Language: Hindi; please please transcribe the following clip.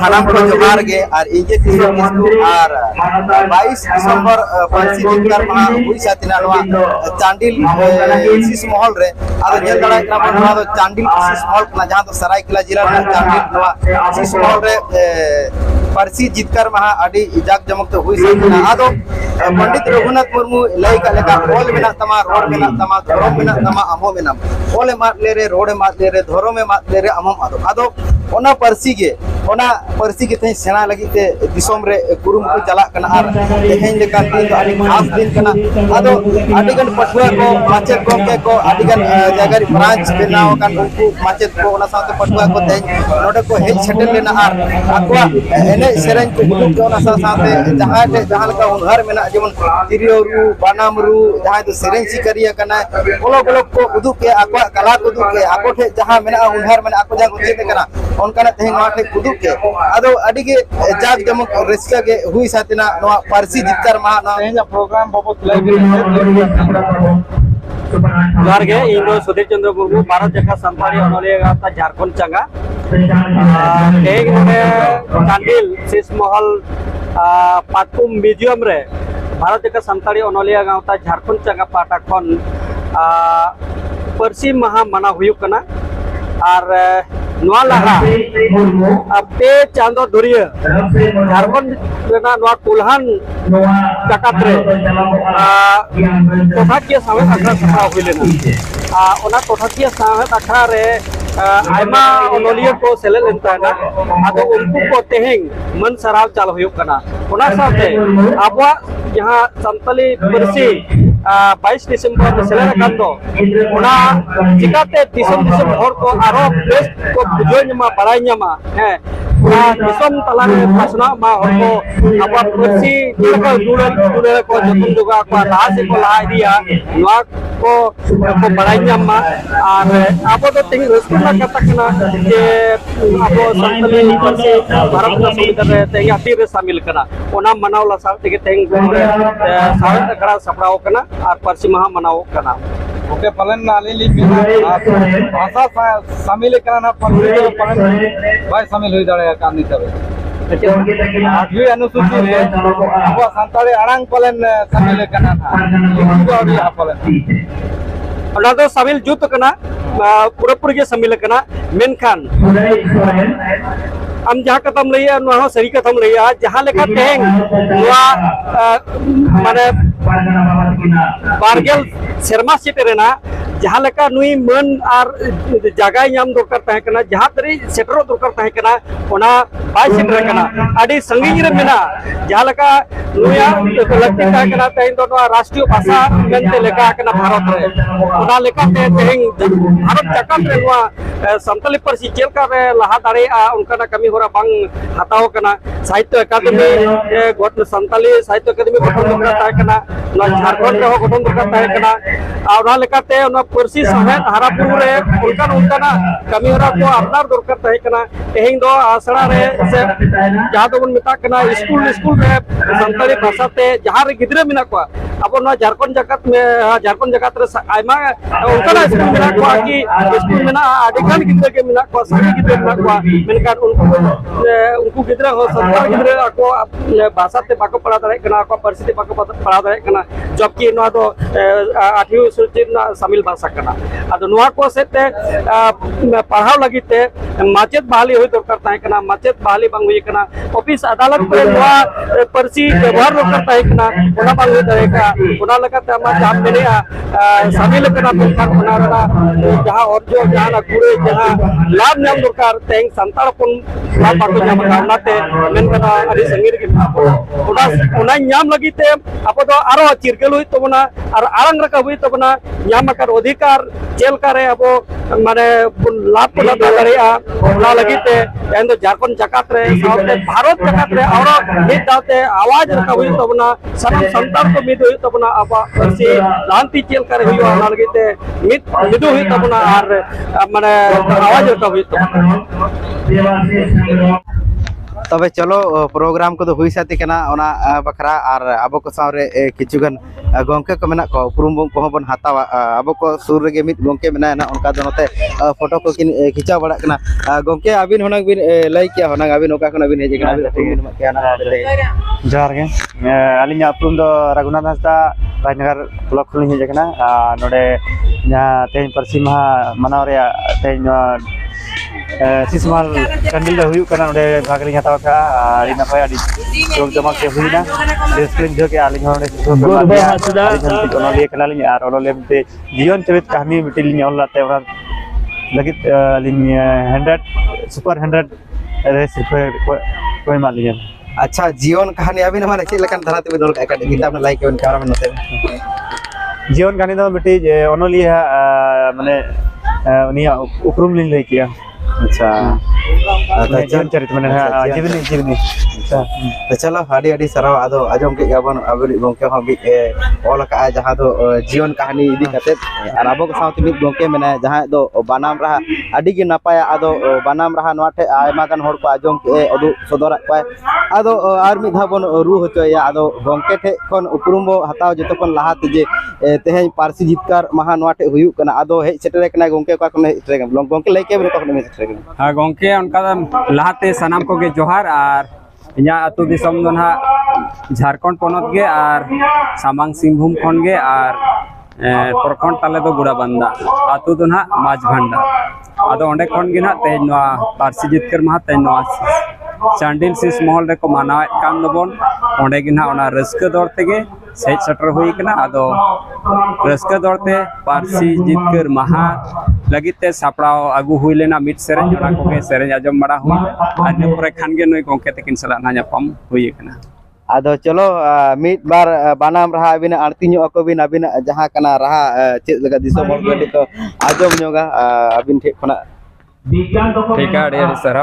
सानाम को जोहार गे और इजे किसो और 22 दिसंबर पार्सी जितकार महा हुई सातिना नवा चांडिल सिस महल रे आदो जेल दड़ा इतना बन नवा चांडिल सिस महल ना जहां तो सरायकेला जिला चांडिल नवा सिस महल रे पार्सी जितकार महा अडी जाक जमक तो हुई सातिना आदो पंडित रघुनाथ मुर्मू लई का लेका ओल मेना तमा रोड मेना तमा धरम मेना तमा अमो मेना ओले मात ले रे रोड मात ले रे धरो में मात ले रे अमम आदो ओना पार्सी के तेज सेना लगी ते दिसोम रे गुरुम को चला कना और तेहेन लेका दिन तो आदि खास दिन कना आदो आदिगन पटुआ को माचेत गोंके को आदिगन जगह ब्रांच बनाव कन उनको माचेत को ओना साथे पटुआ को तेज नोडे को हेज छटेल लेना और आकवा एने सेरेन को गुरुम के ओना साथे जहां लका हुनर मेना जेमन तिरियो रू बानाम रू जहां तो सेरेन सिकरिया कना बोलो को उदुक के आकवा कला को उदुक के आको ठे जहां मेना हुनर मेना आको जहां उचित कना उनका तेहेन माठे उदुक के आदो अडिगे जाग जमक रस्का के हुई सातिना नवा पार्सी जितकार महा ना तेहेन प्रोग्राम बाबत जोहार गे इन सुधीर चंद्र मुर्मू भारत जगह संताली अनोलिया गाता झारखंड चंगा तेहेन ने चांडिल सिस महल पातकुम म्यूजियम रे भारत जगह संताली अनोलिया गाता झारखंड चंगा पाटा खन पार्सी महा मना हुयुक कना और नवा लहा पे चांदो दुरिया झारखंड रेना नवा कुल्हान जाकात रे टोठाकिया सावेत अखड़ा सफा हुई लेना ओना टोठाकिया सावेत अखड़ा रे आयमा ओनोलिया को सेले लेनता है आदो उनको को तेहेंग मन सराव चाल हुयुक कना ओना साथे आबवा यहाँ संताली पार्सी 22 दिसंबर सेलेर कांदो ओना चिकाते दिसम हर को आरो बेस्ट को बुझो नमा बड़ाई नमा है दिसम तला में फसना मा हर को अब पार्सी जिलका जुड़े को जतन जुगा को लाहा से को लाहा दिया नवा को बड़ाई नमा और अब तो तिंग रस्कुला कथा कना जे अब संताली पार्सी भारत का संविधान रे तेंग अति रे शामिल कना ओना मनाव ला साथ के तेंग सावेत अखड़ा सपड़ाव कना और पार्सी महा मनाव कना ओके पलन नाले ली भाषा शामिल करना पार्सी पलन भाई शामिल हुई दड़े कानी तबे आठवीं अनुसूची रे अब संताली अड़ांग पलन शामिल करना था अभी पलन ओना तो शामिल जुत कना पूरा के शामिल कना मेनखान हम जहाँ कथम लैया नवा सही कथम लैया जहाँ लेखा तेहेंग नवा माने बारगेल शर्मा सेटेरेना जहाँ लेका नुई मन और जगह नाम दरकार तहे कना जहाँ तरी सेटरो दरकार तहे कना ओना बाय सेटर कना आदि संगीन रे मेना जहाँ लेका नुया लक्ति तहे कना तेहें तो नवा राष्ट्रीय भाषा मेनते लेका कना भारत रे ओना लेका तेहें भारत जाकात रे नवा संताली पार्सी चेलका रे लहा दाड़े उनका ना कमी होरा बांग हताओ कना साहित्य अकादमी गोट संताली साहित्य अकादमी गठन दरकार तहे कना ना झारखंड रे गठन दरकार तहे कना और लेकाते पार्सी समेत हारापुर रे उनका ना कमी होरा को अपनार दरकार तहे कना तेहें दो आसड़ा रे से जहां तो बन मेता कना स्कूल रे संताली भाषा ते जहां रे गिदरे मिना को अब ना झारखंड जगत रे आयमा उनका ना स्कूल मिना को कि स्कूल मिना आदिकान गिदरे के मिना को सभी गिदरे मिना को मेनकार उनको गिदरे हो संताल गिदरे को भाषा ते बाको पढ़ा दरे कना को पार्सी ते बाको पढ़ा दरे कना जबकि नवा तो 8वीं अनुसूची ना शामिल भाषा कना आदो नवा को सेते पढ़ाव लगिते माचेत बहाली होई दरकार तहे कना माचेत बहाली बांग हुई कना ऑफिस अदालत पे नवा पार्सी व्यवहार दरकार तहे कना ओना बांग हुई दरे का ओना लगाते हम जाम मेने शामिल कना तो बना रहा जहां और जो जहां ना पूरे जहां लाभ नाम दरकार तेंग संताल कोन लाभ बाको नाम कामनाते मेन कना अरि संगीर के ओना नाम लगिते आप तो आरो चिरगल हुई तो बना और आरंग रखा हुई तो बना नाम कर अधिकार चेल करे अब माने लाभ को दरेया ओना लगिते एन तो झारखंड जकात रे साथे भारत जकात रे और हित दाते आवाज रखा हुई तो बना सनम संताल को मिद हुई तो बना अब पार्सी लांति चेल करे हुई ओना लगिते मिदु हुई तो बना और माने आवाज रखा हुई तो तबे चलो प्रोग्राम को हुई साथी कना ओना बखरा और अब को सावरे किचुगन गोंके को मेना को उपरुम को बन हतावा अब को सुर रे मित गोंके मेना ना उनका दोनोते फोटो को किन खिंचा बड़ा कना गोंके अबिन होना बिन लई किया होना अबिन ओका कना बिन हेजे कना अबिन क्या ना जोहार गे अलिंग उपरुम दो रघुनाथ हंसदा राजनगर ब्लॉक खुलिन हेजे कना नोडे तेज परसी महा मनाव रे तेज सिसमाल कंडिल हुई कना नोडे भागली हताव का अली नपाय अली जोग जमाक के हुईना डिस्प्ले जो के अली नोडे ओनोलिया कना लिन आर ओनोलिया ते जीवन चरित कहानी मिटिल लिन ओनलाते ओना लगित लिन 100 सुपर 100 रेस कोई मालिया अच्छा जीवन कहानी अबिन हमारे चेक लकन धराते में दोल का किताब में लाइक एवन कैमरा में नते जीवन कहानी दो मिटी ओनोलिया माने उनिया उपरुम लिन लई किया अच्छा जीवन चरित माने जीवनी तो चलो हाडी हाडी सराव आदो आजम के गाबन अबिन गोंके हम भी ऑल का जहां दो जीवन कहानी इदी कते और अब को साथ मित गोंके मेना जहां दो बनाम रहा अडी गे नपाया आदो बनाम रहा नोटे आयमा गान होड़ को आजम के अदु सदरा पाए आदो आर मित धाबन रु होचोया आदो गोंके ठे कोन उपरुम बो हताव जतो कोन लाहाते जे तेहें पारसी जितकार महा नोटे हुयु कना आदो हे सेटरे कना गोंके का कोन सेटरे गोंके लई के को कोन सेटरे हाँ गोंके उनका लहाते सनाम को गे जोहार और इन्या अतु दिसम दो ना झारखंड पोनत गे और सामांग सिंहभूम खन गे और प्रखंड ताले दो गुड़ाबंदा अतु दो ना माझभंडा आदो ओंडे खन गे ना तेज नवा पारसी जितकर महा तेज नवा चांडिल सिस महल रे को मानावे कान दबन ओंडे गे ना ओना रस्का दौर तेगे सेज सटर हुई कना आदो रस्का दौरते पारसी जितकर महा लगिते सापड़ाव आगू हुई लेना मिट सेरेंज ओना को के सेरेंज आजम बड़ा हुई और ने परे खान गे नई गोंके तकिन सला ना जापम हुई कना आदो चलो मिट बार बनाम रहा अबिन आरती नो को बिन अबिन जहां कना रहा चेक लगा दिसो मोर गडी को आजम नोगा अबिन ठे खना ठीक है अड़ी सर